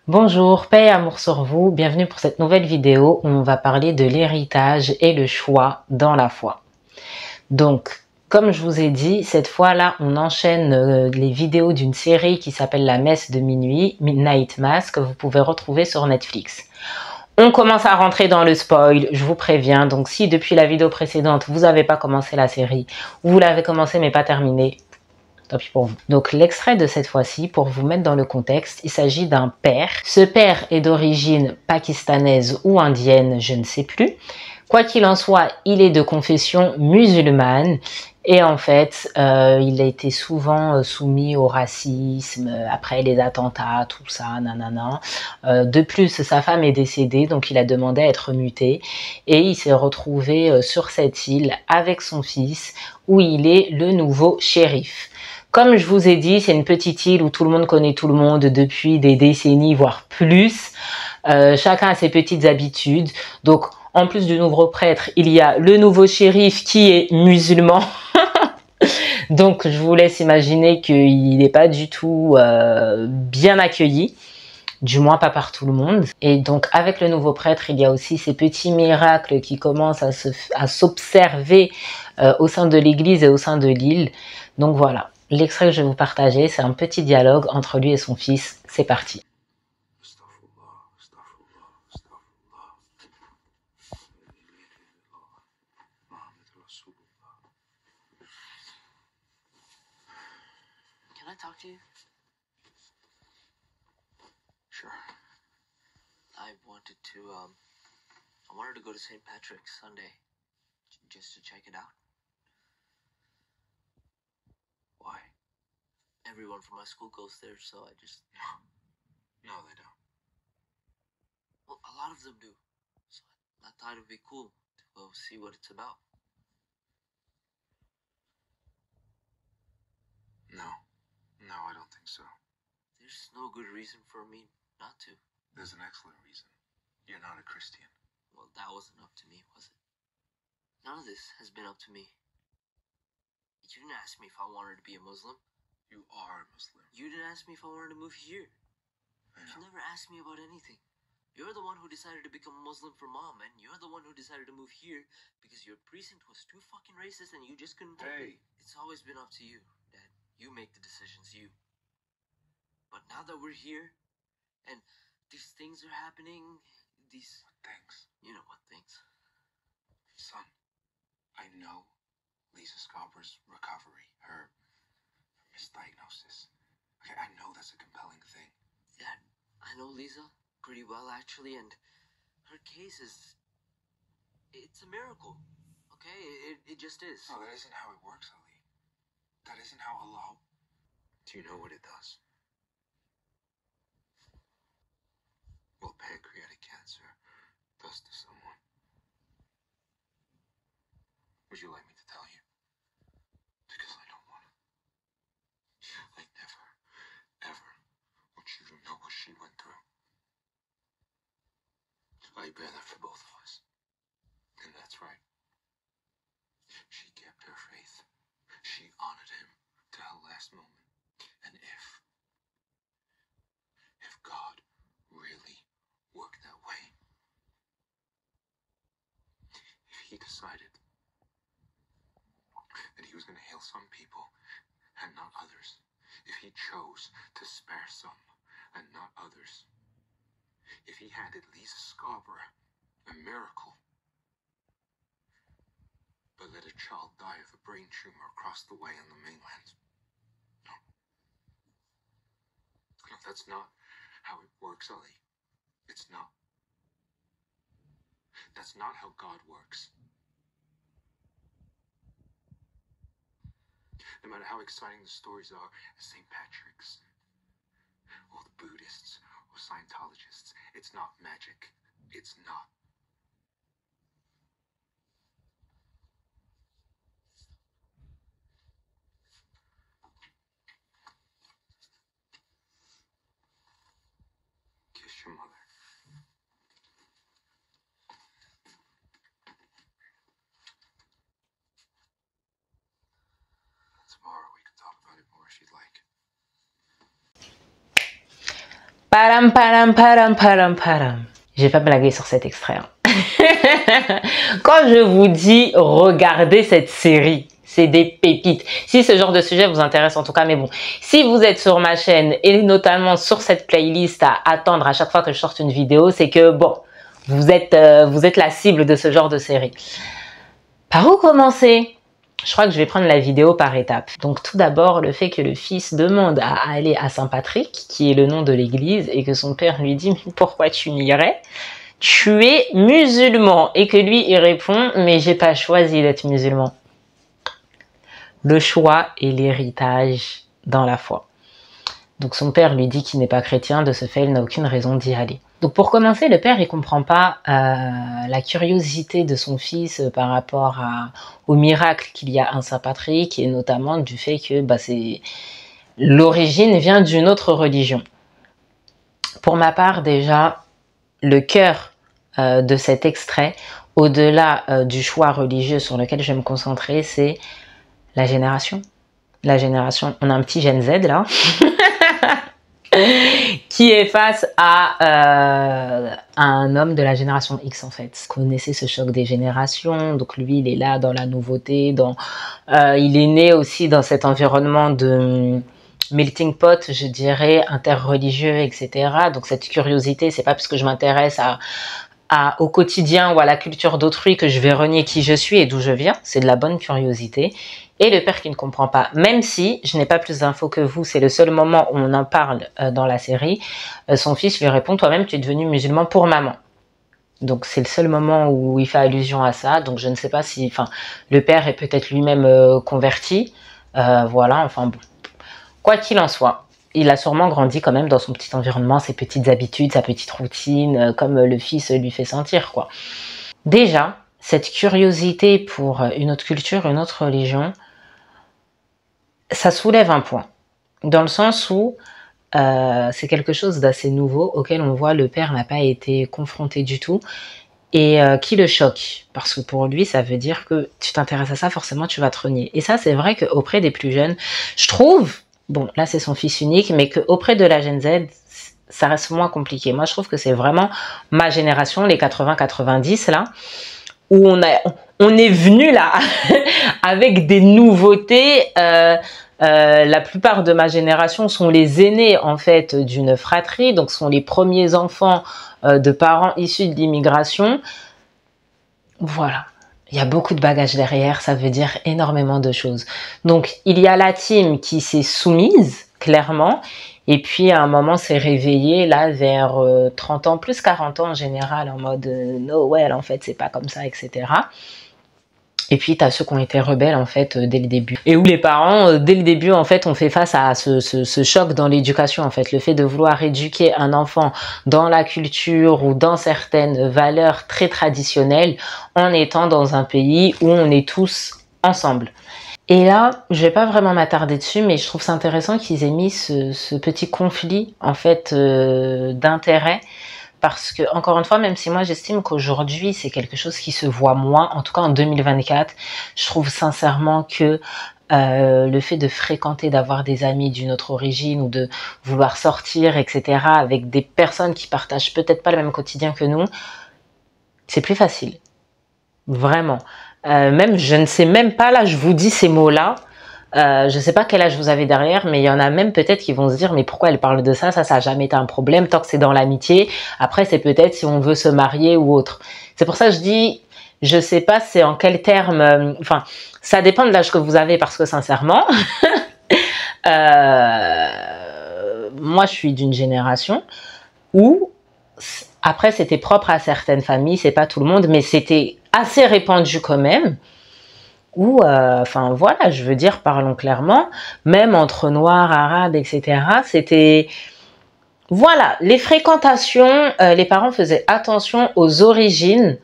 Bonjour, paix et amour sur vous, bienvenue pour cette nouvelle vidéo où on va parler de l'héritage et le choix dans la foi. Donc, comme je vous ai dit, cette fois-là, on enchaîne les vidéos d'une série qui s'appelle La Messe de minuit, Midnight Mass, que vous pouvez retrouver sur Netflix. On commence à rentrer dans le spoil, je vous préviens, donc si depuis la vidéo précédente, vous n'avez pas commencé la série, ou vous l'avez commencé mais pas terminé, tant pis pour vous. Donc l'extrait de cette fois-ci, pour vous mettre dans le contexte, il s'agit d'un père. Ce père est d'origine pakistanaise ou indienne, je ne sais plus. Quoi qu'il en soit, il est de confession musulmane. Et en fait, il a été souvent soumis au racisme, après les attentats, tout ça, nanana. De plus, sa femme est décédée, donc il a demandé à être muté. Et il s'est retrouvé sur cette île avec son fils, où il est le nouveau shérif. Comme je vous ai dit, c'est une petite île où tout le monde connaît tout le monde depuis des décennies, voire plus. Chacun a ses petites habitudes. Donc, en plus du nouveau prêtre, il y a le nouveau shérif qui est musulman. Donc, je vous laisse imaginer qu'il n'est pas du tout bien accueilli. Du moins pas par tout le monde. Et donc avec le nouveau prêtre, il y a aussi ces petits miracles qui commencent à s'observer au sein de l'église et au sein de l'île. Donc voilà, l'extrait que je vais vous partager, c'est un petit dialogue entre lui et son fils. C'est parti. Can I talk to you? Sure. I wanted to go to St. Patrick's Sunday, just to check it out. Why? Everyone from my school goes there, so I just... No, they don't. Well, a lot of them do. So I thought it would be cool to go see what it's about. No, I don't think so. There's no good reason for me not to. There's an excellent reason. You're not a Christian. Well, that wasn't up to me, was it? None of this has been up to me. You didn't ask me if I wanted to be a Muslim. You are a Muslim. You didn't ask me if I wanted to move here. You never asked me about anything. You're the one who decided to become a Muslim for mom, and you're the one who decided to move here because your precinct was too fucking racist and you just couldn't vote. Hey. It's always been up to you, Dad. You make the decisions, you. But now that we're here, and these things are happening, these... What things? You know what things. Son, I know Lisa Scarber's recovery, her misdiagnosis. Okay, I know that's a compelling thing. Dad, I know Lisa pretty well, actually, and her case is... It's a miracle, okay? It just is. No, that isn't how it works, Ali. That isn't how Allah... Do you know what it does? Well, pancreatic cancer does to someone. Would you like me to tell you? Because I don't want to. I never, ever want you to know what she went through. I bear that for both of us. And that's right. She kept her faith. She honored him to her last moment. And if God really worked that way, if he decided that he was going to heal some people and not others, if he chose to spare some and not others, if he handed Lisa Scarborough a miracle, but let a child die of a brain tumor across the way on the mainland. No, that's not how it works, Ali. It's not. That's not how God works. No matter how exciting the stories are at St. Patrick's, or the Buddhists, or Scientologists, it's not magic. It's not. Kiss your mother. Tomorrow we can talk about it more if you'd like. Param, param, param, param, param. J'ai pas blagué sur cet extrait. Hein. Quand je vous dis regardez cette série, c'est des pépites. Si ce genre de sujet vous intéresse en tout cas, mais bon, si vous êtes sur ma chaîne et notamment sur cette playlist à attendre à chaque fois que je sorte une vidéo, c'est que bon, vous êtes la cible de ce genre de série. Par où commencer? Je crois que je vais prendre la vidéo par étapes. Donc tout d'abord, le fait que le fils demande à aller à Saint-Patrick, qui est le nom de l'église, et que son père lui dit « Pourquoi tu n'irais ? Tu es musulman » et que lui, il répond « Mais j'ai pas choisi d'être musulman. » Le choix et l'héritage dans la foi. Donc son père lui dit qu'il n'est pas chrétien, de ce fait, il n'a aucune raison d'y aller. Donc pour commencer, le père, il comprend pas la curiosité de son fils par rapport au miracle qu'il y a à Saint-Patrick et notamment du fait que l'origine vient d'une autre religion. Pour ma part, déjà, le cœur de cet extrait, au-delà du choix religieux sur lequel je vais me concentrer, c'est la génération. La génération, on a un petit Gen Z là. Qui est face à un homme de la génération X en fait. Vous connaissez ce choc des générations, donc lui il est là dans la nouveauté, il est né aussi dans cet environnement de melting pot, je dirais, interreligieux, etc. Donc cette curiosité, c'est pas parce que je m'intéresse au quotidien ou à la culture d'autrui que je vais renier qui je suis et d'où je viens, c'est de la bonne curiosité. Et le père qui ne comprend pas, même si je n'ai pas plus d'infos que vous, c'est le seul moment où on en parle dans la série, son fils lui répond « Toi-même, tu es devenu musulman pour maman ». Donc c'est le seul moment où il fait allusion à ça, donc je ne sais pas si, le père est peut-être lui-même converti, voilà, enfin bon. Quoi qu'il en soit, il a sûrement grandi quand même dans son petit environnement, ses petites habitudes, sa petite routine, comme le fils lui fait sentir, quoi. Déjà, cette curiosité pour une autre culture, une autre religion, ça soulève un point, dans le sens où c'est quelque chose d'assez nouveau auquel on voit le père n'a pas été confronté du tout et qui le choque, parce que pour lui ça veut dire que tu t'intéresses à ça, forcément tu vas te renier. Et ça c'est vrai qu'auprès des plus jeunes, je trouve, bon là c'est son fils unique, mais qu'auprès de la Gen Z, ça reste moins compliqué. Moi je trouve que c'est vraiment ma génération, les 80-90 là, où on est venu là avec des nouveautés. La plupart de ma génération sont les aînés en fait d'une fratrie, donc sont les premiers enfants de parents issus de l'immigration. Voilà, il y a beaucoup de bagages derrière, ça veut dire énormément de choses. Donc il y a la team qui s'est soumise clairement, et puis à un moment s'est réveillée là vers 30 ans, plus 40 ans en général, en mode no well en fait c'est pas comme ça, etc. Et puis, tu as ceux qui ont été rebelles, en fait, dès le début. Et où les parents, dès le début, en fait, ont fait face à ce choc dans l'éducation, en fait. Le fait de vouloir éduquer un enfant dans la culture ou dans certaines valeurs très traditionnelles en étant dans un pays où on est tous ensemble. Et là, je vais pas vraiment m'attarder dessus, mais je trouve ça intéressant qu'ils aient mis ce petit conflit, en fait, d'intérêts. Parce que, encore une fois, même si moi j'estime qu'aujourd'hui c'est quelque chose qui se voit moins, en tout cas en 2024, je trouve sincèrement que le fait de fréquenter, d'avoir des amis d'une autre origine ou de vouloir sortir, etc. avec des personnes qui partagent peut-être pas le même quotidien que nous, c'est plus facile. Vraiment. Même, je ne sais même pas, là je vous dis ces mots-là, je sais pas quel âge vous avez derrière, mais il y en a même peut-être qui vont se dire mais pourquoi elle parle de ça, ça a jamais été un problème tant que c'est dans l'amitié. Après c'est peut-être si on veut se marier ou autre. C'est pour ça que je dis, je sais pas c'est en quel terme, enfin ça dépend de l'âge que vous avez parce que sincèrement, moi je suis d'une génération où après c'était propre à certaines familles, c'est pas tout le monde, mais c'était assez répandu quand même. Ou, enfin voilà, je veux dire, parlons clairement, même entre noirs, arabes, etc., c'était, voilà, les fréquentations, les parents faisaient attention aux origines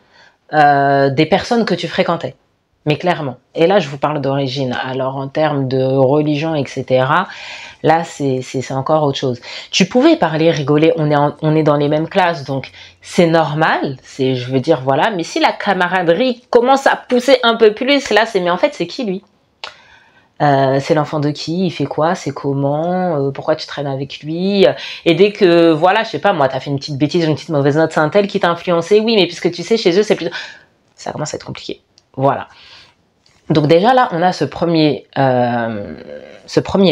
des personnes que tu fréquentais, mais clairement. Et là, je vous parle d'origine, alors en termes de religion, etc., là, c'est encore autre chose. Tu pouvais parler, rigoler, on est dans les mêmes classes, donc c'est normal, je veux dire, voilà. Mais si la camaraderie commence à pousser un peu plus, là, mais en fait, c'est qui lui? c'est l'enfant de qui, il fait quoi, c'est comment, pourquoi tu traînes avec lui, et dès que, voilà, je sais pas, moi, t'as fait une petite bêtise, une petite mauvaise note, c'est un tel qui t'a influencé, oui, mais puisque tu sais, chez eux, c'est plutôt... Ça commence à être compliqué. Voilà. Donc déjà, là, on a ce premier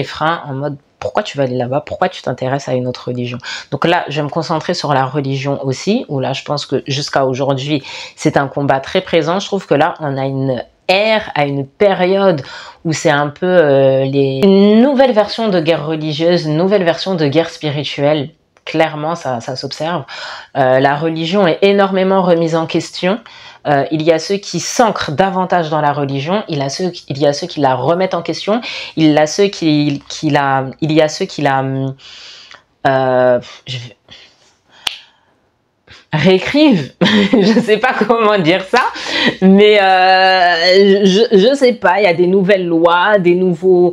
frein en mode, pourquoi tu vas aller là-bas, pourquoi tu t'intéresses à une autre religion. Donc là, je vais me concentrer sur la religion aussi, où là, je pense que jusqu'à aujourd'hui, c'est un combat très présent. Je trouve que là, on a une ère, à une période où c'est un peu une nouvelle version de guerre religieuse, une nouvelle version de guerre spirituelle. Clairement, ça s'observe. La religion est énormément remise en question. Il y a ceux qui s'ancrent davantage dans la religion, il y a ceux qui la remettent en question, il y a ceux qui la réécrivent. Je sais pas comment dire ça, mais je sais pas, il y a des nouvelles lois, des nouvelles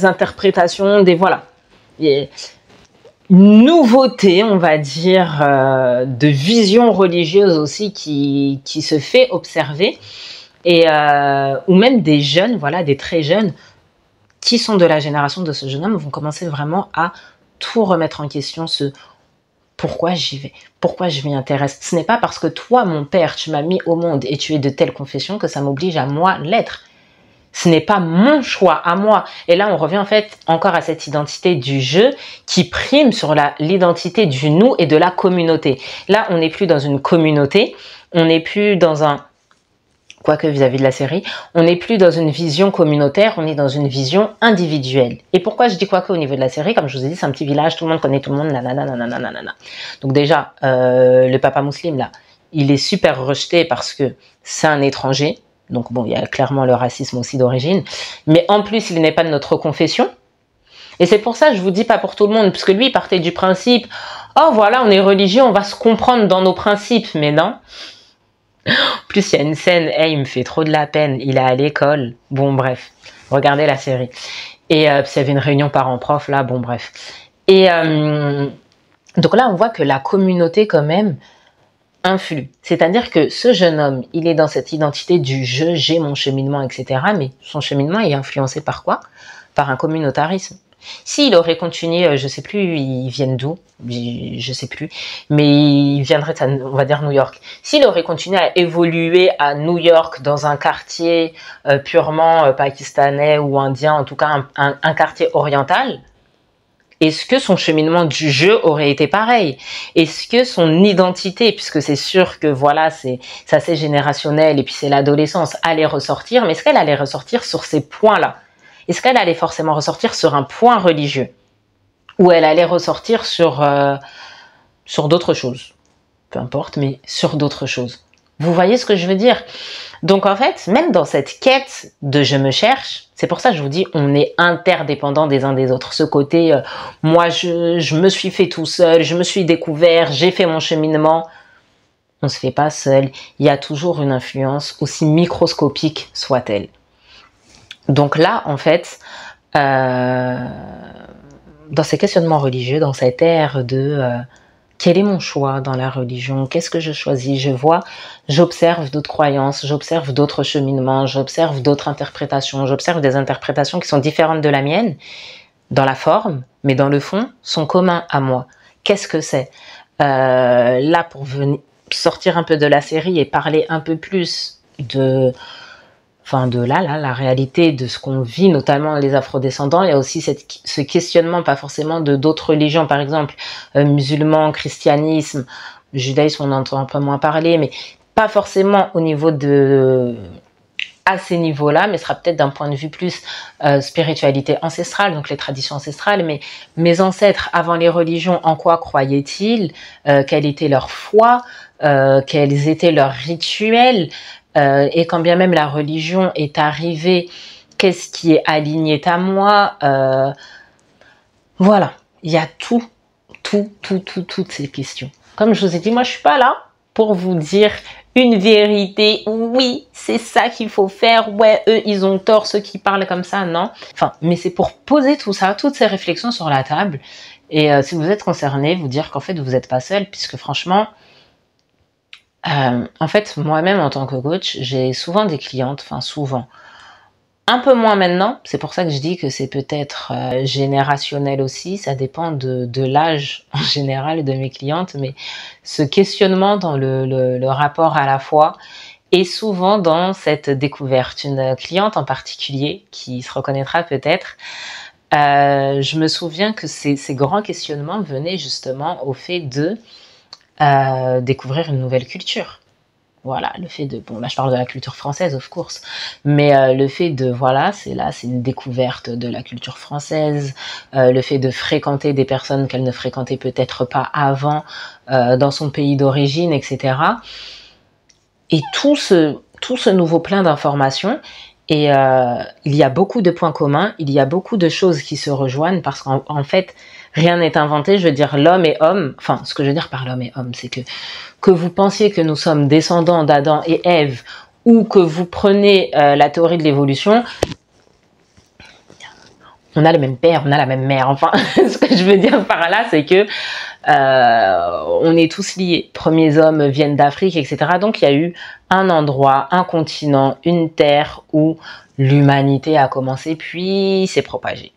interprétations, voilà. Nouveauté, on va dire, de vision religieuse aussi qui se fait observer, et ou même des jeunes, voilà, des très jeunes qui sont de la génération de ce jeune homme vont commencer vraiment à tout remettre en question, pourquoi j'y vais, pourquoi je m'y intéresse. Ce n'est pas parce que toi, mon père, tu m'as mis au monde et tu es de telle confession que ça m'oblige à moi l'être. Ce n'est pas mon choix à moi. Et là, on revient en fait encore à cette identité du je qui prime sur l'identité du nous et de la communauté. Là, on n'est plus dans une communauté, on n'est plus dans un... Quoique vis-à-vis de la série, on n'est plus dans une vision communautaire, on est dans une vision individuelle. Et pourquoi je dis quoique au niveau de la série, comme je vous ai dit, c'est un petit village, tout le monde connaît tout le monde, nanana, nanana, nanana. Donc déjà, le papa musulman là, il est super rejeté parce que c'est un étranger. Donc bon, il y a clairement le racisme aussi d'origine. Mais en plus, il n'est pas de notre confession. Et c'est pour ça que je vous dis pas pour tout le monde, parce que lui, il partait du principe, oh voilà, on est religieux, on va se comprendre dans nos principes. Mais non. En plus, il y a une scène, il me fait trop de la peine, il est à l'école. Bon, bref, regardez la série. Et il y avait une réunion parents-prof, là, bon, bref. Et donc là, on voit que la communauté, quand même, influe. C'est-à-dire que ce jeune homme, il est dans cette identité du je, j'ai mon cheminement, etc. Mais son cheminement est influencé par quoi? Par un communautarisme. S'il aurait continué, je sais plus, ils viennent d'où, je sais plus, mais il viendrait de, on va dire, New York. S'il aurait continué à évoluer à New York dans un quartier purement pakistanais ou indien, en tout cas un quartier oriental, est-ce que son cheminement du jeu aurait été pareil? Est-ce que son identité, puisque c'est sûr que voilà, c'est assez générationnel et puis c'est l'adolescence, allait ressortir, mais est-ce qu'elle allait ressortir sur ces points-là? Est-ce qu'elle allait forcément ressortir sur un point religieux? Ou elle allait ressortir sur d'autres choses? Peu importe, mais sur d'autres choses. Vous voyez ce que je veux dire? Donc en fait, même dans cette quête de je me cherche, c'est pour ça que je vous dis, on est interdépendants des uns des autres. Ce côté, moi je me suis fait tout seul, je me suis découvert, j'ai fait mon cheminement. On ne se fait pas seul. Il y a toujours une influence, aussi microscopique soit-elle. Donc là, en fait, dans ces questionnements religieux, dans cette ère de quel est mon choix dans la religion, qu'est-ce que je choisis, j'observe d'autres croyances, j'observe d'autres cheminements, j'observe d'autres interprétations, j'observe des interprétations qui sont différentes de la mienne, dans la forme, mais dans le fond, sont communs à moi. Qu'est-ce que c'est? Là, pour venir sortir un peu de la série et parler un peu plus de la réalité de ce qu'on vit, notamment les afrodescendants. Il y a aussi ce questionnement, pas forcément de d'autres religions, par exemple, musulmans, christianisme, judaïsme, on entend un peu moins parler, mais pas forcément au niveau à ces niveaux-là, mais ce sera peut-être d'un point de vue plus spiritualité ancestrale, donc les traditions ancestrales, mais mes ancêtres, avant les religions, en quoi croyaient-ils, quelle était leur foi, quels étaient leurs rituels, et quand bien même la religion est arrivée, qu'est-ce qui est aligné à moi, voilà, il y a toutes ces questions. Comme je vous ai dit, moi je suis pas là pour vous dire une vérité, oui, c'est ça qu'il faut faire, ouais, eux ils ont tort, ceux qui parlent comme ça, non. Enfin, mais c'est pour poser tout ça, toutes ces réflexions sur la table, et si vous êtes concerné, vous dire qu'en fait vous n'êtes pas seul, puisque franchement, en fait, moi-même en tant que coach, j'ai souvent des clientes, enfin souvent, Un peu moins maintenant, c'est pour ça que je dis que c'est peut-être générationnel aussi, ça dépend de l'âge en général de mes clientes, mais ce questionnement dans le rapport à la foi est souvent dans cette découverte. Une cliente en particulier, qui se reconnaîtra peut-être, je me souviens que ces grands questionnements venaient justement au fait de découvrir une nouvelle culture. Voilà, le fait de, bon là je parle de la culture française of course, mais le fait de, voilà, c'est une découverte de la culture française, le fait de fréquenter des personnes qu'elle ne fréquentait peut-être pas avant dans son pays d'origine, etc. Et tout ce nouveau plein d'informations, et il y a beaucoup de points communs, il y a beaucoup de choses qui se rejoignent parce qu'en fait, rien n'est inventé. Je veux dire, l'homme est homme. Enfin, ce que je veux dire par l'homme est homme, c'est que vous pensiez que nous sommes descendants d'Adam et Ève ou que vous prenez la théorie de l'évolution, on a le même père, on a la même mère. Enfin, ce que je veux dire par là, c'est que on est tous liés. Premiers hommes viennent d'Afrique, etc. Donc, il y a eu un endroit, un continent, une terre où l'humanité a commencé, puis s'est propagée.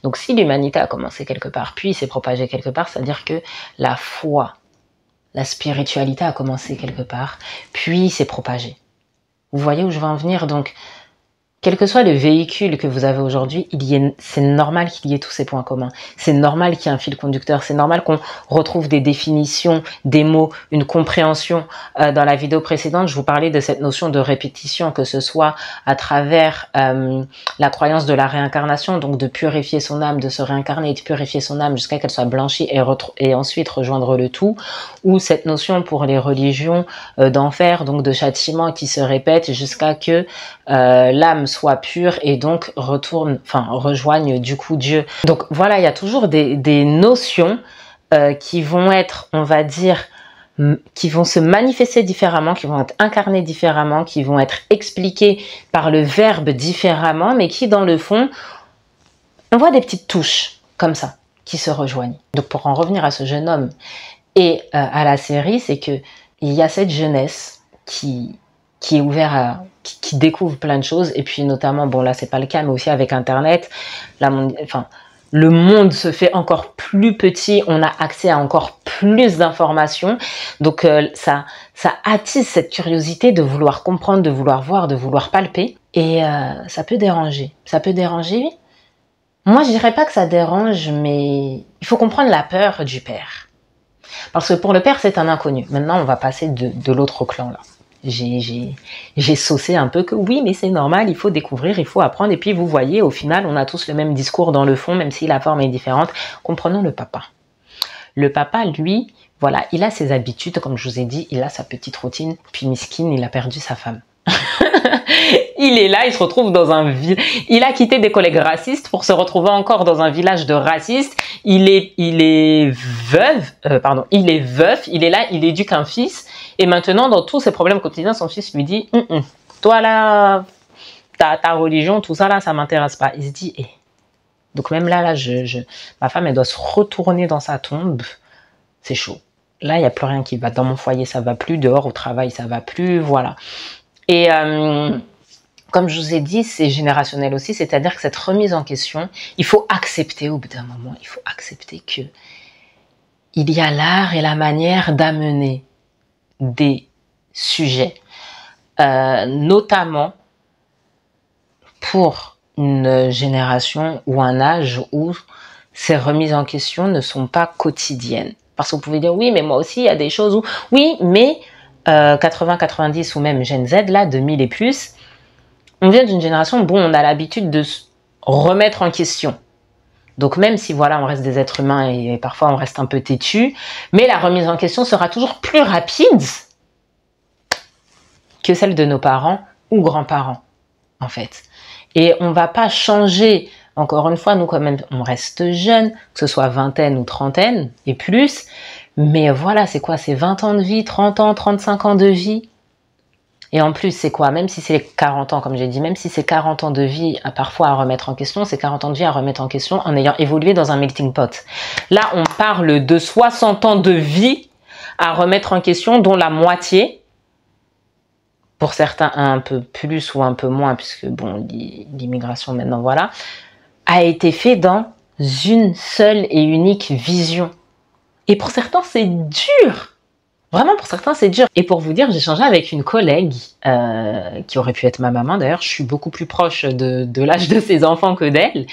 Donc, si l'humanité a commencé quelque part, puis s'est propagée quelque part, c'est-à-dire que la foi, la spiritualité a commencé quelque part, puis s'est propagée. Vous voyez où je veux en venir? Donc, quel que soit le véhicule que vous avez aujourd'hui, c'est normal qu'il y ait tous ces points communs. C'est normal qu'il y ait un fil conducteur. C'est normal qu'on retrouve des définitions, des mots, une compréhension. Dans la vidéo précédente, je vous parlais de cette notion de répétition, que ce soit à travers la croyance de la réincarnation, donc de purifier son âme, de se réincarner et de purifier son âme jusqu'à qu'elle soit blanchie et ensuite rejoindre le tout, ou cette notion pour les religions d'enfer, donc de châtiment qui se répète jusqu'à que l'âme soit pure et donc rejoigne du coup Dieu. Donc voilà, il y a toujours des notions qui vont être, on va dire, qui vont se manifester différemment, qui vont être incarnées différemment, qui vont être expliquées par le verbe différemment, mais qui dans le fond, on voit des petites touches comme ça qui se rejoignent. Donc pour en revenir à ce jeune homme et à la série, c'est que il y a cette jeunesse qui est ouverte qui découvre plein de choses, et puis notamment, bon là c'est pas le cas, mais aussi avec internet, le monde se fait encore plus petit, on a accès à encore plus d'informations, donc ça attise cette curiosité de vouloir comprendre, de vouloir voir, de vouloir palper, et ça peut déranger, oui. Moi je dirais pas que ça dérange, mais il faut comprendre la peur du père, parce que pour le père c'est un inconnu. Maintenant on va passer de l'autre clan là. J'ai saucé un peu que oui, mais c'est normal, il faut découvrir, il faut apprendre. Et puis vous voyez, au final, on a tous le même discours dans le fond, même si la forme est différente. Comprenons le papa. Le papa, lui, voilà, il a ses habitudes, comme je vous ai dit, il a sa petite routine. Puis miskin, il a perdu sa femme. Il est là, il se retrouve dans un village. Il a quitté des collègues racistes pour se retrouver encore dans un village de racistes. Il est veuf, il est là, il éduque un fils. Et maintenant, dans tous ses problèmes quotidiens, son fils lui dit toi là, ta religion, tout ça là, ça m'intéresse pas. Il se dit donc même là, ma femme, elle doit se retourner dans sa tombe. C'est chaud. Là, il n'y a plus rien qui va. Dans mon foyer, ça va plus. Dehors, au travail, ça va plus. Voilà. Et comme je vous ai dit, c'est générationnel aussi. C'est-à-dire que cette remise en question, il faut accepter au bout d'un moment, il faut accepter que il y a l'art et la manière d'amener des sujets, notamment pour une génération ou un âge où ces remises en question ne sont pas quotidiennes. Parce que vous pouvez dire, oui, mais moi aussi, il y a des choses où... Oui, mais 80, 90 ou même Gen Z, là, 2000 et plus, on vient d'une génération, bon, on a l'habitude de se remettre en question. Donc même si, voilà, on reste des êtres humains et parfois on reste un peu têtu, mais la remise en question sera toujours plus rapide que celle de nos parents ou grands-parents, en fait. Et on va pas changer, encore une fois, nous quand même, on reste jeunes, que ce soit vingtaine ou trentaine et plus, mais voilà, c'est quoi? C'est 20 ans de vie, 30 ans, 35 ans de vie. Et en plus, c'est quoi? Même si c'est 40 ans, comme j'ai dit, même si c'est 40 ans de vie parfois à remettre en question, c'est 40 ans de vie à remettre en question en ayant évolué dans un melting pot. Là, on parle de 60 ans de vie à remettre en question, dont la moitié pour certains un peu plus ou un peu moins, puisque bon, l'immigration maintenant, voilà, a été fait dans une seule et unique vision. Et pour certains, c'est dur. Vraiment, pour certains, c'est dur. Et pour vous dire, j'ai échangé avec une collègue, qui aurait pu être ma maman d'ailleurs. Je suis beaucoup plus proche de l'âge de ses enfants que d'elle.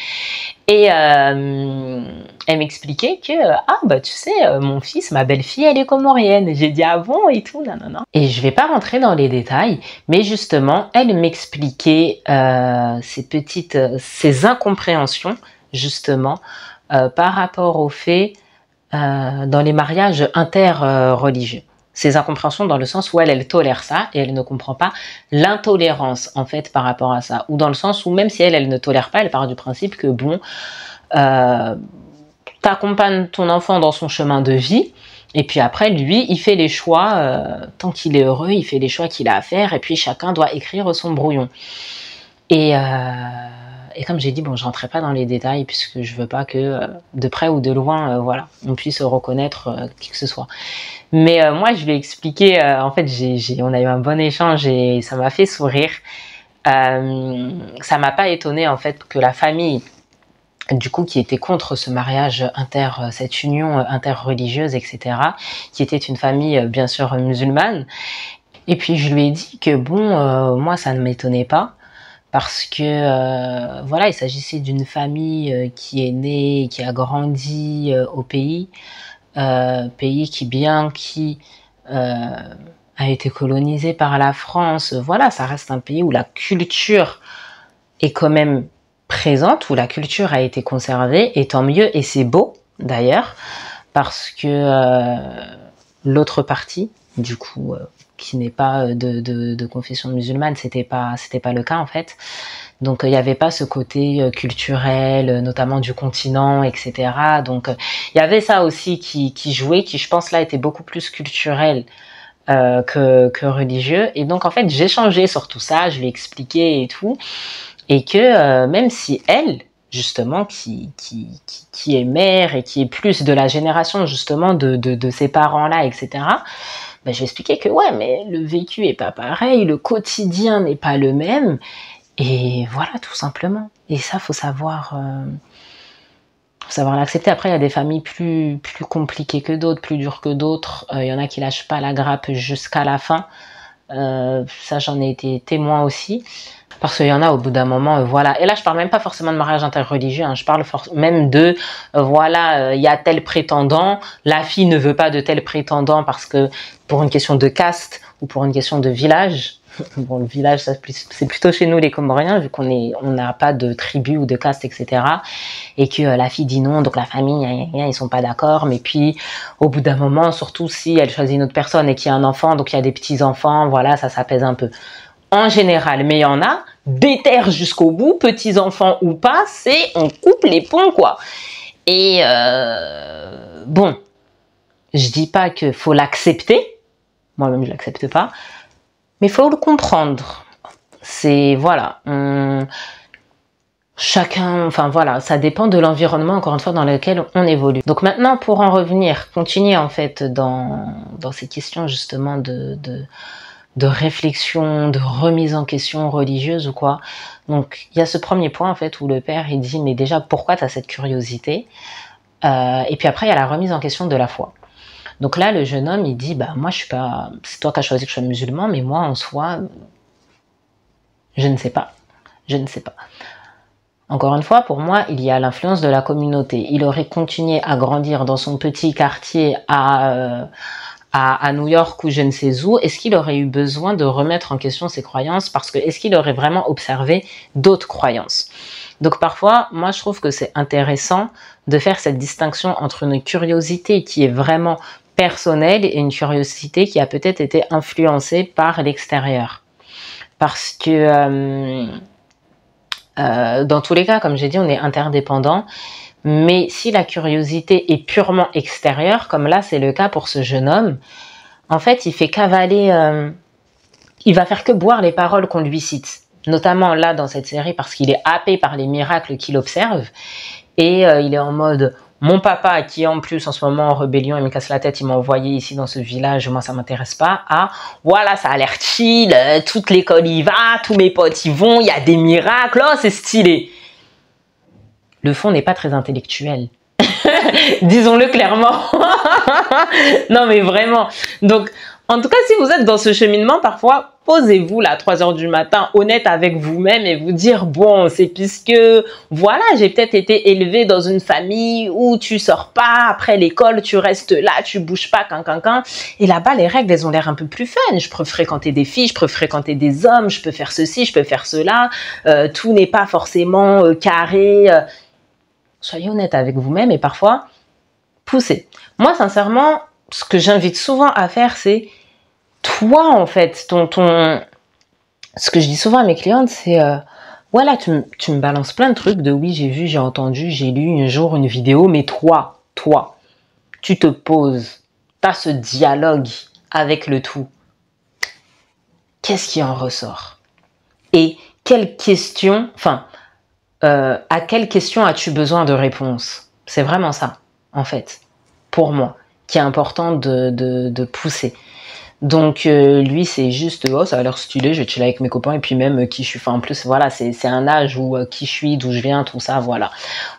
Et elle m'expliquait que, ah bah tu sais, mon fils, ma belle-fille, elle est comorienne. J'ai dit, ah bon, et tout, non, non, non. Et je vais pas rentrer dans les détails, mais justement, elle m'expliquait ces incompréhensions, justement, par rapport au fait dans les mariages interreligieux. Ces incompréhensions dans le sens où elle tolère ça et elle ne comprend pas l'intolérance en fait par rapport à ça. Ou dans le sens où même si elle ne tolère pas, elle part du principe que bon, t'accompagnes ton enfant dans son chemin de vie et puis après lui, il fait les choix, tant qu'il est heureux, il fait les choix qu'il a à faire et puis chacun doit écrire son brouillon. Et comme j'ai dit, bon, je rentrerai pas dans les détails puisque je veux pas que de près ou de loin, voilà, on puisse reconnaître qui que ce soit. Mais moi, je lui ai expliqué, en fait, on a eu un bon échange et ça m'a fait sourire. Ça m'a pas étonné en fait que la famille, du coup, qui était contre ce mariage cette union interreligieuse, etc., qui était une famille bien sûr musulmane. Et puis je lui ai dit que bon, moi, ça ne m'étonnait pas. Parce que voilà, il s'agissait d'une famille qui est née, qui a grandi au pays, pays qui bien qui a été colonisé par la France. Voilà, ça reste un pays où la culture est quand même présente, où la culture a été conservée, et tant mieux, et c'est beau d'ailleurs, parce que l'autre partie, du coup, qui n'est pas de confession musulmane, c'était pas le cas en fait. Donc il n'y avait pas ce côté culturel, notamment du continent, etc. Donc il y avait ça aussi qui jouait, qui je pense là était beaucoup plus culturel que religieux. Et donc en fait j'échangeais sur tout ça, je lui expliquais et tout, et que même si elle, justement, qui est mère et qui est plus de la génération justement de ces parents-là, etc., ben, je vais expliquer que ouais, mais le vécu est pas pareil, le quotidien n'est pas le même, et voilà, tout simplement. Et ça, faut savoir l'accepter. Après, il y a des familles plus compliquées que d'autres, plus dures que d'autres. Il y en a qui lâchent pas la grappe jusqu'à la fin. Ça, j'en ai été témoin aussi. Parce qu'il y en a au bout d'un moment, voilà. Et là, je parle même pas forcément de mariage interreligieux, hein. Je parle même de, voilà, il y a tel prétendant, la fille ne veut pas de tel prétendant parce que pour une question de caste ou pour une question de village. Bon, le village, c'est plutôt chez nous les Comoriens, vu on n'a pas de tribu ou de caste, etc. Et que la fille dit non, donc la famille, ils sont pas d'accord. Mais puis, au bout d'un moment, surtout si elle choisit une autre personne et qu'il y a un enfant, donc il y a des petits-enfants, voilà, ça s'apaise un peu. En général, mais il y en a, déterre jusqu'au bout, petits-enfants ou pas, c'est on coupe les ponts, quoi. Et bon, je dis pas qu'il faut l'accepter, moi-même je l'accepte pas, mais il faut le comprendre. C'est, voilà, chacun, enfin voilà, ça dépend de l'environnement, encore une fois, dans lequel on évolue. Donc maintenant, pour en revenir, continuer en fait dans ces questions justement de réflexion, de remise en question religieuse ou quoi. Donc il y a ce premier point en fait où le père il dit mais déjà pourquoi tu as cette curiosité, et puis après il y a la remise en question de la foi. Donc là le jeune homme il dit bah moi je suis pas, c'est toi qui as choisi que je sois musulman, mais moi en soi je ne sais pas. Encore une fois, pour moi, il y a l'influence de la communauté. Il aurait continué à grandir dans son petit quartier à New York ou je ne sais où, est-ce qu'il aurait eu besoin de remettre en question ses croyances parce que est-ce qu'il aurait vraiment observé d'autres croyances? Donc parfois, moi je trouve que c'est intéressant de faire cette distinction entre une curiosité qui est vraiment personnelle et une curiosité qui a peut-être été influencée par l'extérieur. Parce que dans tous les cas, comme j'ai dit, on est interdépendants. Mais si la curiosité est purement extérieure, comme là c'est le cas pour ce jeune homme, en fait il fait cavaler, il va faire que boire les paroles qu'on lui cite. Notamment là dans cette série parce qu'il est happé par les miracles qu'il observe. Et il est en mode Mon papa, qui est en plus en ce moment en rébellion, il me casse la tête, il m'a envoyé ici dans ce village, moi ça m'intéresse pas, à voilà, ça a l'air chill, toute l'école y va, tous mes potes y vont, il y a des miracles, oh c'est stylé. Le fond n'est pas très intellectuel. Disons-le clairement. Non mais vraiment. Donc, en tout cas, si vous êtes dans ce cheminement, parfois, posez-vous là à 3 heures du matin, honnête avec vous-même et vous dire, bon, c'est puisque, voilà, j'ai peut-être été élevé dans une famille où tu sors pas, après l'école, tu restes là, tu bouges pas, Et là-bas, les règles, elles ont l'air un peu plus fun. Je peux fréquenter des filles, je peux fréquenter des hommes, je peux faire ceci, je peux faire cela. Tout n'est pas forcément carré. Soyez honnête avec vous-même et parfois, poussez. Moi, sincèrement, ce que j'invite souvent à faire, c'est toi, en fait, ce que je dis souvent à mes clientes, c'est voilà, tu me balances plein de trucs de oui, j'ai vu, j'ai entendu, j'ai lu un jour une vidéo, mais toi, tu te poses, tu as ce dialogue avec le tout. Qu'est-ce qui en ressort? Et quelle question, à quelle question as-tu besoin de réponse? C'est vraiment ça, en fait, pour moi, qui est important de pousser. Donc, lui, c'est juste, oh, ça a l'air stylé, je vais chiller avec mes copains, et puis même qui je suis. Enfin, en plus, voilà, c'est un âge où qui je suis, d'où je viens, tout ça, voilà.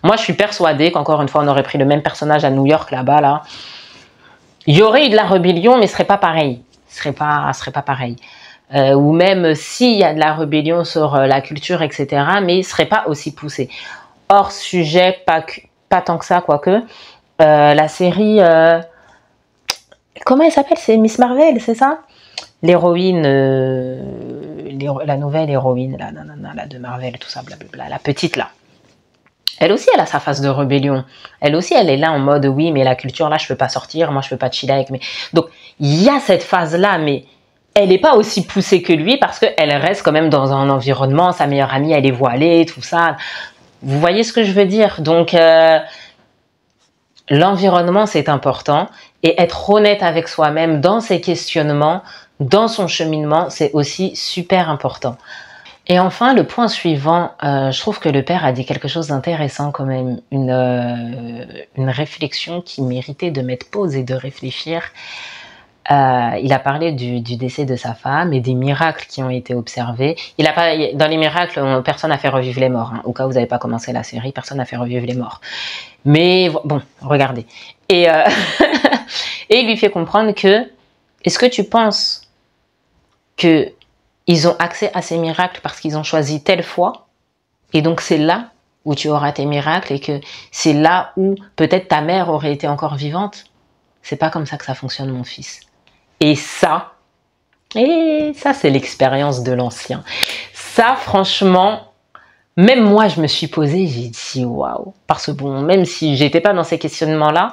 Moi, je suis persuadée qu'encore une fois, on aurait pris le même personnage à New York, là-bas, là. Il y aurait eu de la rébellion, mais ce serait pas pareil. Ce serait pas pareil. Ou même s'il y a de la rébellion sur la culture, etc., mais ce serait pas aussi poussé. Hors sujet, pas tant que ça, quoique. La série... comment elle s'appelle? C'est Miss Marvel, c'est ça? L'héroïne, la nouvelle héroïne, là, de Marvel, tout ça, blablabla, la petite, là. Elle aussi, elle a sa phase de rébellion. Elle aussi, elle est là en mode, oui, mais la culture, là, je peux pas sortir, moi, je peux pas chiller avec mes... Donc, il y a cette phase-là, mais elle n'est pas aussi poussée que lui parce qu'elle reste quand même dans un environnement, sa meilleure amie, elle est voilée, tout ça. Vous voyez ce que je veux dire? Donc, l'environnement, c'est important. Et être honnête avec soi-même dans ses questionnements, dans son cheminement, c'est aussi super important. Et enfin, le point suivant, je trouve que le père a dit quelque chose d'intéressant quand même, une réflexion qui méritait de mettre pause et de réfléchir. Il a parlé du décès de sa femme et des miracles qui ont été observés. Dans les miracles, personne n'a fait revivre les morts. Hein. Au cas où vous n'avez pas commencé la série, personne n'a fait revivre les morts. Mais bon, regardez. Et, et il lui fait comprendre que, est-ce que tu penses que ils ont accès à ces miracles parce qu'ils ont choisi telle foi? Et donc c'est là où tu auras tes miracles et que c'est là où peut-être ta mère aurait été encore vivante? C'est pas comme ça que ça fonctionne, mon fils. Et ça c'est l'expérience de l'ancien. Ça, franchement, même moi, je me suis posée, j'ai dit waouh. Parce que bon, même si j'étais pas dans ces questionnements-là,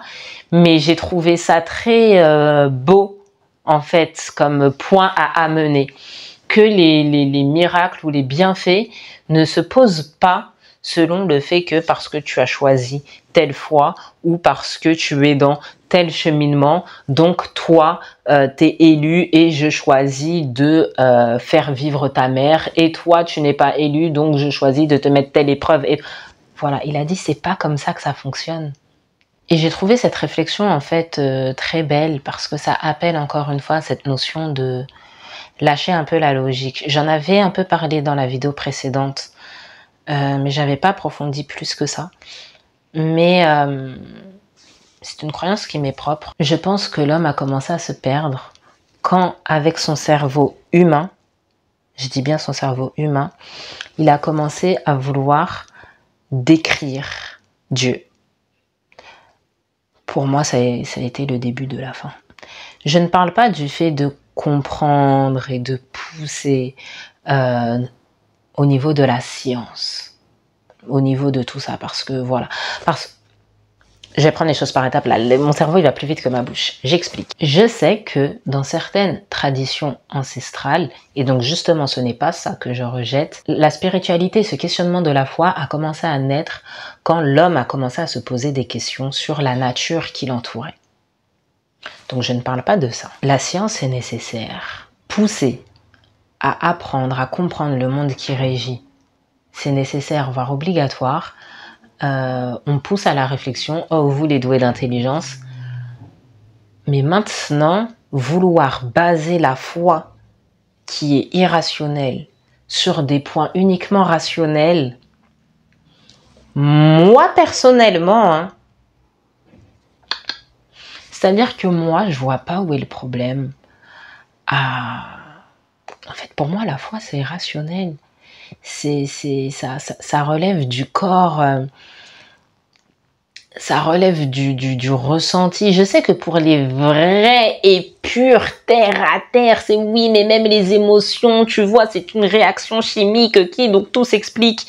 mais j'ai trouvé ça très beau, en fait, comme point à amener. Que les miracles ou les bienfaits ne se posent pas selon le fait que parce que tu as choisi telle foi ou parce que tu es dans tel cheminement, donc toi, t'es élu et je choisis de faire vivre ta mère et toi, tu n'es pas élu, donc je choisis de te mettre telle épreuve. Et voilà, il a dit c'est pas comme ça que ça fonctionne. Et j'ai trouvé cette réflexion en fait très belle parce que ça appelle encore une fois cette notion de lâcher un peu la logique. J'en avais un peu parlé dans la vidéo précédente, mais j'avais pas approfondi plus que ça. Mais c'est une croyance qui m'est propre. Je pense que l'homme a commencé à se perdre quand, avec son cerveau humain, je dis bien son cerveau humain, il a commencé à vouloir décrire Dieu. Pour moi, ça a été le début de la fin. Je ne parle pas du fait de comprendre et de pousser au niveau de la science, au niveau de tout ça, parce que voilà, je vais prendre les choses par étapes là, mon cerveau il va plus vite que ma bouche, j'explique. Je sais que dans certaines traditions ancestrales, et donc justement ce n'est pas ça que je rejette, la spiritualité, ce questionnement de la foi a commencé à naître quand l'homme a commencé à se poser des questions sur la nature qui l'entourait. Donc je ne parle pas de ça. La science est nécessaire. Pousser à apprendre, à comprendre le monde qui régit, c'est nécessaire, voire obligatoire. on pousse à la réflexion, oh vous les doués d'intelligence, mais maintenant, vouloir baser la foi qui est irrationnelle sur des points uniquement rationnels, moi personnellement, hein, c'est-à-dire que moi, je vois pas où est le problème. En fait, pour moi, la foi, c'est rationnel. Ça relève du corps, ça relève du ressenti. Je sais que pour les vrais et purs terre à terre, c'est oui, mais même les émotions, tu vois, c'est une réaction chimique donc tout s'explique.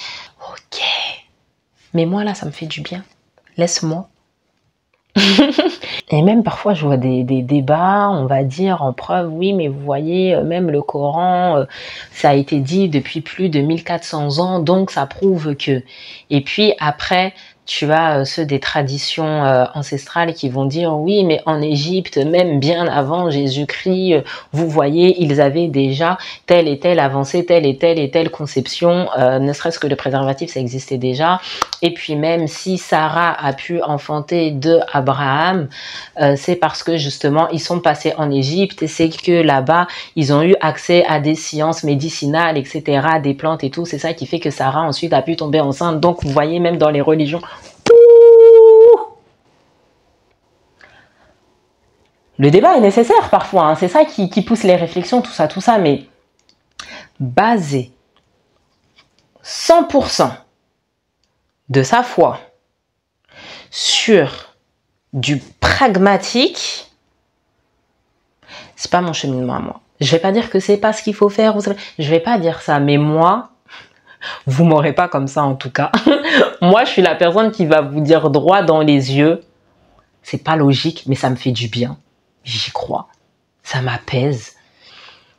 Ok. Mais moi, là, ça me fait du bien. Laisse-moi. Et même parfois, je vois des débats, on va dire, en preuve, oui, mais vous voyez, même le Coran, ça a été dit depuis plus de 1400 ans, donc ça prouve que... Et puis après, tu as ceux des traditions ancestrales qui vont dire, oui, mais en Égypte, même bien avant Jésus-Christ, vous voyez, ils avaient déjà telle et telle avancée, telle et telle conception, ne serait-ce que le préservatif, ça existait déjà. Et puis même si Sarah a pu enfanter de Abraham, c'est parce que justement ils sont passés en Égypte et c'est que là-bas ils ont eu accès à des sciences médicinales, etc., des plantes et tout. C'est ça qui fait que Sarah ensuite a pu tomber enceinte. Donc vous voyez, même dans les religions, le débat est nécessaire parfois, hein. C'est ça qui pousse les réflexions, tout ça, mais baser 100% de sa foi sur du pragmatique, c'est pas mon cheminement à moi. Je vais pas dire que c'est pas ce qu'il faut faire, je vais pas dire ça, mais moi, vous m'aurez pas comme ça en tout cas. Moi, je suis la personne qui va vous dire droit dans les yeux, c'est pas logique, mais ça me fait du bien. J'y crois. Ça m'apaise.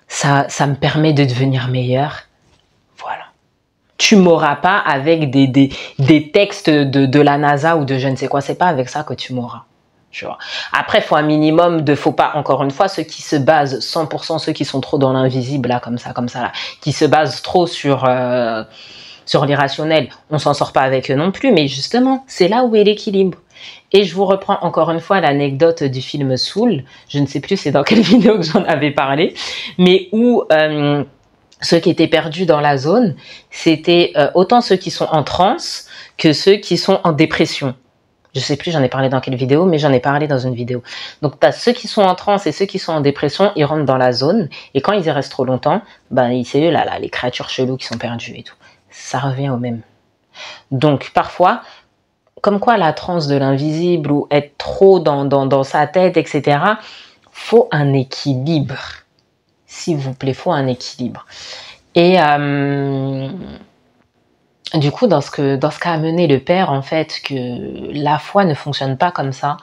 Ça me permet de devenir meilleur. Voilà. Tu m'auras pas avec des textes de la NASA ou de je ne sais quoi. C'est pas avec ça que tu m'auras. Tu vois. Après, faut un minimum faut pas, encore une fois, ceux qui se basent 100%, ceux qui sont trop dans l'invisible, là, comme ça, là, qui se basent trop sur l'irrationnel, on s'en sort pas avec eux non plus, mais justement, c'est là où est l'équilibre. Et je vous reprends encore une fois l'anecdote du film Soul, je ne sais plus c'est dans quelle vidéo que j'en avais parlé, mais où ceux qui étaient perdus dans la zone, c'était autant ceux qui sont en transe que ceux qui sont en dépression. Je sais plus, j'en ai parlé dans quelle vidéo, mais j'en ai parlé dans une vidéo. Donc, tu as ceux qui sont en transe et ceux qui sont en dépression, ils rentrent dans la zone, et quand ils y restent trop longtemps, ben, c'est eux là, les créatures cheloues qui sont perdues et tout. Ça revient au même. Donc, parfois, comme quoi la transe de l'invisible ou être trop dans sa tête, etc., faut un équilibre. S'il vous plaît, faut un équilibre. Et du coup, dans ce qu'a amené le père, en fait, que la foi ne fonctionne pas comme ça.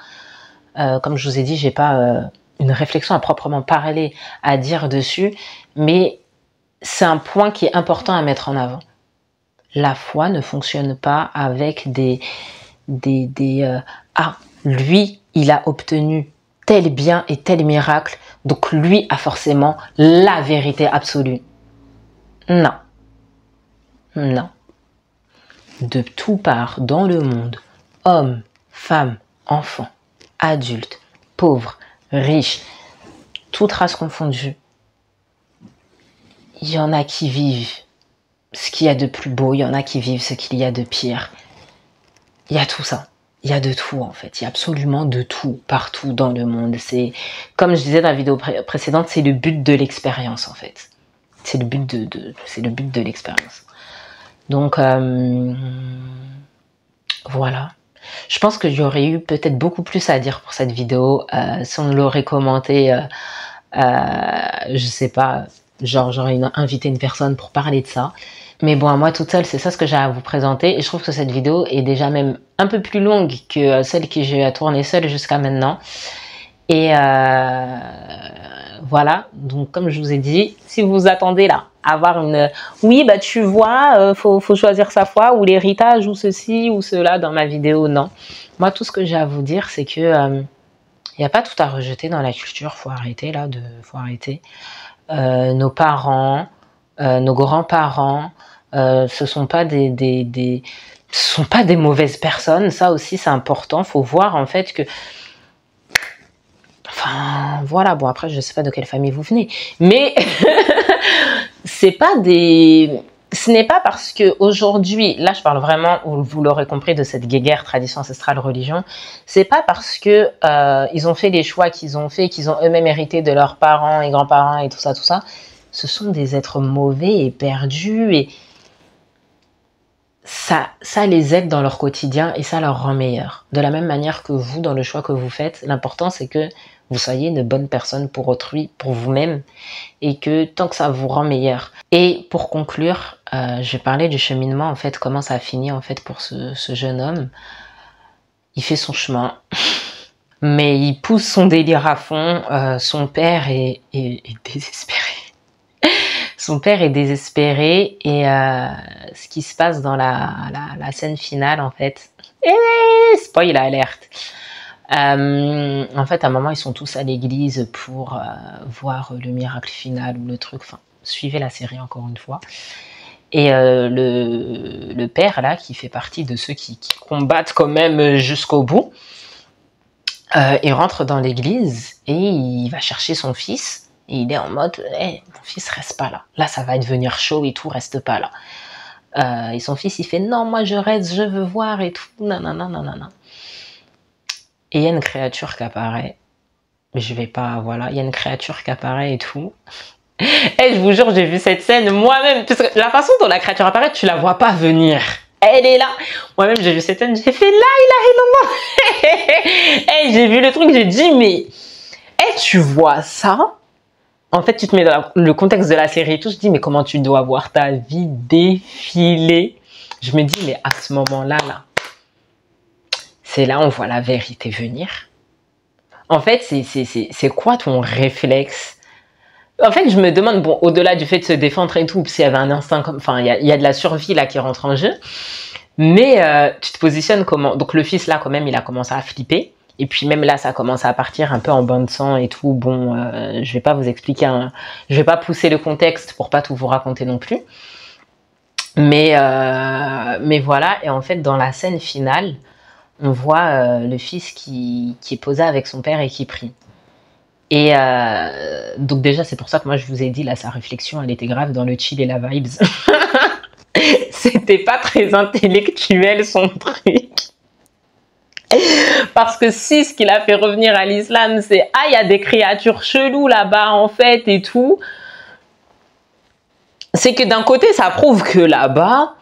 Comme je vous ai dit, j'ai pas une réflexion à proprement parler à dire dessus, mais c'est un point qui est important à mettre en avant. La foi ne fonctionne pas avec ah, lui, il a obtenu tel bien et tel miracle, donc lui a forcément la vérité absolue. Non. Non. De tout part dans le monde, hommes, femmes, enfants, adultes, pauvres, riches, toutes races confondues, il y en a qui vivent ce qu'il y a de plus beau, il y en a qui vivent ce qu'il y a de pire. Il y a tout ça. Il y a de tout en fait. Il y a absolument de tout partout dans le monde. C'est, comme je disais dans la vidéo précédente, c'est le but de l'expérience en fait. C'est le but c'est le but de l'expérience. Donc voilà. Je pense qu'il y aurait eu peut-être beaucoup plus à dire pour cette vidéo si on l'aurait commenté. Je sais pas. Genre j'aurais invité une personne pour parler de ça. Mais bon, à moi toute seule, c'est ça ce que j'ai à vous présenter. Et je trouve que cette vidéo est déjà même un peu plus longue que celle que j'ai à tourner seule jusqu'à maintenant. Et voilà. Donc, comme je vous ai dit, si vous vous attendez là à avoir une... Oui, bah tu vois, faut choisir sa foi ou l'héritage ou ceci ou cela dans ma vidéo. Non. Moi, tout ce que j'ai à vous dire, c'est que il n'y a pas tout à rejeter dans la culture. Faut arrêter là. Faut arrêter. Nos parents, nos grands-parents, Ce sont pas ce sont pas des mauvaises personnes. Ça aussi, c'est important. Faut voir en fait que, enfin, voilà. Bon, après, je sais pas de quelle famille vous venez, mais c'est pas des. Ce n'est pas parce que aujourd'hui, là, je parle vraiment, vous l'aurez compris, de cette guéguerre tradition ancestrale religion. C'est pas parce que ils ont fait les choix qu'ils ont fait, qu'ils ont eux-mêmes hérité de leurs parents et grands-parents et tout ça, tout ça. Ce sont des êtres mauvais et perdus et ça les aide dans leur quotidien et ça leur rend meilleurs. De la même manière que vous, dans le choix que vous faites, l'important c'est que vous soyez une bonne personne pour autrui, pour vous-même, et que tant que ça vous rend meilleur. Et pour conclure, je vais parler du cheminement, en fait, comment ça a fini en fait pour ce jeune homme. Il fait son chemin, mais il pousse son délire à fond. Son père est désespéré. Son père est désespéré et ce qui se passe dans la scène finale, en fait, spoil alerte. En fait, à un moment, ils sont tous à l'église pour voir le miracle final ou le truc. Enfin, suivez la série encore une fois. Et le père, là, qui fait partie de ceux qui combattent quand même jusqu'au bout, il rentre dans l'église et il va chercher son fils. Et il est en mode, hey, mon fils, reste pas là. Là, ça va devenir chaud et tout, reste pas là. Et son fils, il fait, non, moi, je reste, je veux voir et tout. Non, non, non, non, non, non. Et il y a une créature qui apparaît. Mais je vais pas, voilà. Il y a une créature qui apparaît et tout. Et je vous jure, j'ai vu cette scène moi-même. Parce que la façon dont la créature apparaît, tu la vois pas venir. Elle est là. Moi-même, j'ai vu cette scène, j'ai fait là, il Et j'ai vu le truc, j'ai dit, mais, tu vois ça? En fait, tu te mets dans le contexte de la série et tout. Je dis, mais comment tu dois voir ta vie défiler? Je me dis, mais à ce moment-là, c'est là où on voit la vérité venir. En fait, c'est quoi ton réflexe? En fait, je me demande, bon, au-delà du fait de se défendre et tout, s'il y avait un instinct comme, enfin, il y a de la survie là qui rentre en jeu. Mais tu te positionnes comment? Donc le fils là, quand même, il a commencé à flipper. Et puis même là, ça commence à partir un peu en bain de sang et tout. Bon, je vais pas vous expliquer, je vais pas pousser le contexte pour pas tout vous raconter non plus. Mais voilà. Et en fait, dans la scène finale, on voit le fils qui est posé avec son père et qui prie. Et donc déjà, c'est pour ça que moi, je vous ai dit, là, sa réflexion, elle était grave dans le chill et la vibes. C'était pas très intellectuel, son truc. Parce que si ce qui l'a fait revenir à l'islam, c'est « Ah, il y a des créatures cheloues là-bas, en fait, et tout », c'est que d'un côté, ça prouve que là-bas,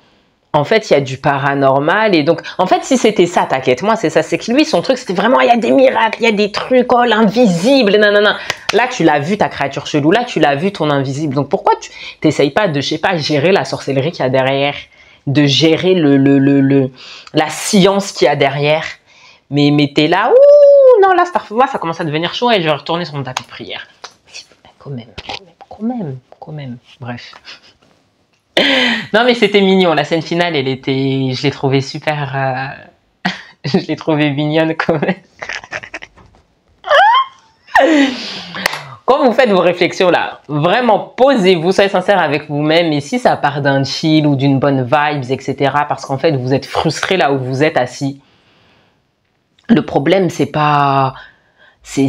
en fait, il y a du paranormal. Et donc, en fait, si c'était ça, t'inquiète, moi, c'est ça. C'est que lui, son truc, c'était vraiment, il y a des miracles, il y a des trucs, oh, l'invisible, non, non, non. Là, tu l'as vu, ta créature chelou. Là, tu l'as vu, ton invisible. Donc, pourquoi tu t'essayes pas de, je sais pas, gérer la sorcellerie qu'il y a derrière, de gérer la science qu'il y a derrière. Mais t'es là, ouh, non, là, ça commence à devenir chaud et je vais retourner sur mon tapis de prière. Quand même. Bref. Non, mais c'était mignon. La scène finale, je l'ai trouvée super, je l'ai trouvée mignonne quand même. Quand vous faites vos réflexions là, vraiment posez-vous, soyez sincère avec vous-même. Et si ça part d'un chill ou d'une bonne vibes, etc., parce qu'en fait, vous êtes frustré là où vous êtes assis. Le problème, c'est pas... C'est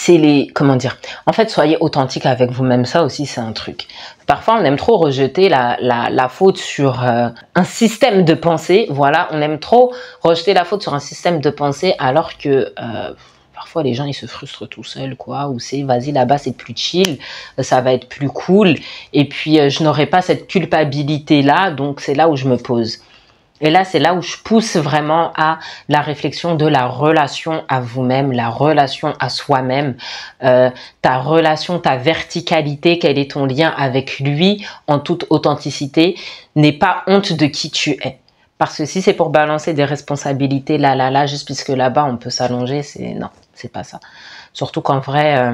les... Comment dire? En fait, soyez authentique avec vous-même. Ça aussi, c'est un truc. Parfois, on aime trop rejeter la faute sur un système de pensée. Voilà, on aime trop rejeter la faute sur un système de pensée alors que... parfois, les gens, ils se frustrent tout seuls, quoi. Ou c'est, vas-y, là-bas, c'est plus chill, ça va être plus cool. Et puis, je n'aurai pas cette culpabilité-là, donc c'est là où je me pose. Et là, c'est là où je pousse vraiment à la réflexion de la relation à vous-même, la relation à soi-même, ta relation, ta verticalité, quel est ton lien avec lui en toute authenticité. N'aie pas honte de qui tu es. Parce que si c'est pour balancer des responsabilités là, juste puisque là-bas on peut s'allonger, non, c'est pas ça. Surtout qu'en vrai,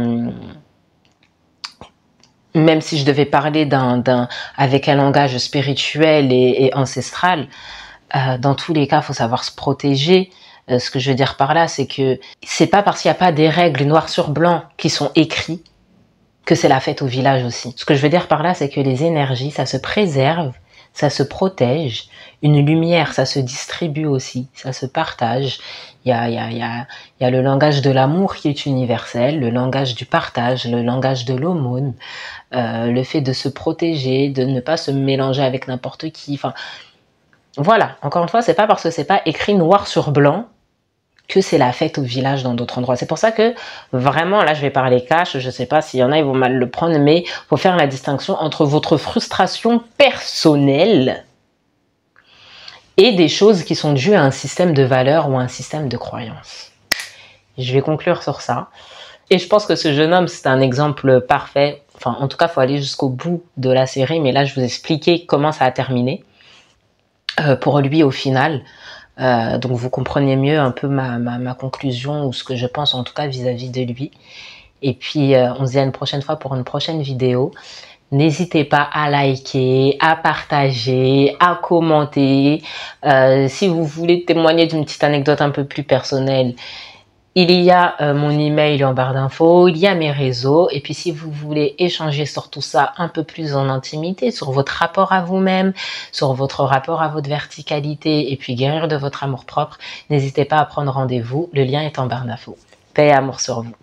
même si je devais parler avec un langage spirituel et ancestral, dans tous les cas, il faut savoir se protéger. Ce que je veux dire par là, c'est que c'est pas parce qu'il n'y a pas des règles noir sur blanc qui sont écrites que c'est la fête au village aussi. Ce que je veux dire par là, c'est que les énergies, ça se préserve ça se protège. Une lumière, ça se distribue aussi, ça se partage. Il y a le langage de l'amour qui est universel, le langage du partage, le langage de l'aumône, le fait de se protéger, de ne pas se mélanger avec n'importe qui. Enfin, voilà, encore une fois, c'est pas parce que c'est pas écrit noir sur blanc que c'est la fête au village dans d'autres endroits. C'est pour ça que vraiment, là je vais parler cash, je sais pas s'il y en a, ils vont mal le prendre, mais faut faire la distinction entre votre frustration personnelle et des choses qui sont dues à un système de valeurs ou à un système de croyances. Je vais conclure sur ça. Et je pense que ce jeune homme, c'est un exemple parfait. Enfin, en tout cas, il faut aller jusqu'au bout de la série, mais là je vous expliquais comment ça a terminé. Pour lui au final. Donc vous comprenez mieux un peu ma conclusion ou ce que je pense en tout cas vis-à-vis de lui. Et puis on se dit à une prochaine fois pour une prochaine vidéo. N'hésitez pas à liker, à partager, à commenter. Si vous voulez témoigner d'une petite anecdote un peu plus personnelle, il y a mon email en barre d'infos, il y a mes réseaux. Et puis si vous voulez échanger sur tout ça un peu plus en intimité, sur votre rapport à vous-même, sur votre rapport à votre verticalité et puis guérir de votre amour-propre, n'hésitez pas à prendre rendez-vous. Le lien est en barre d'infos. Paix et amour sur vous.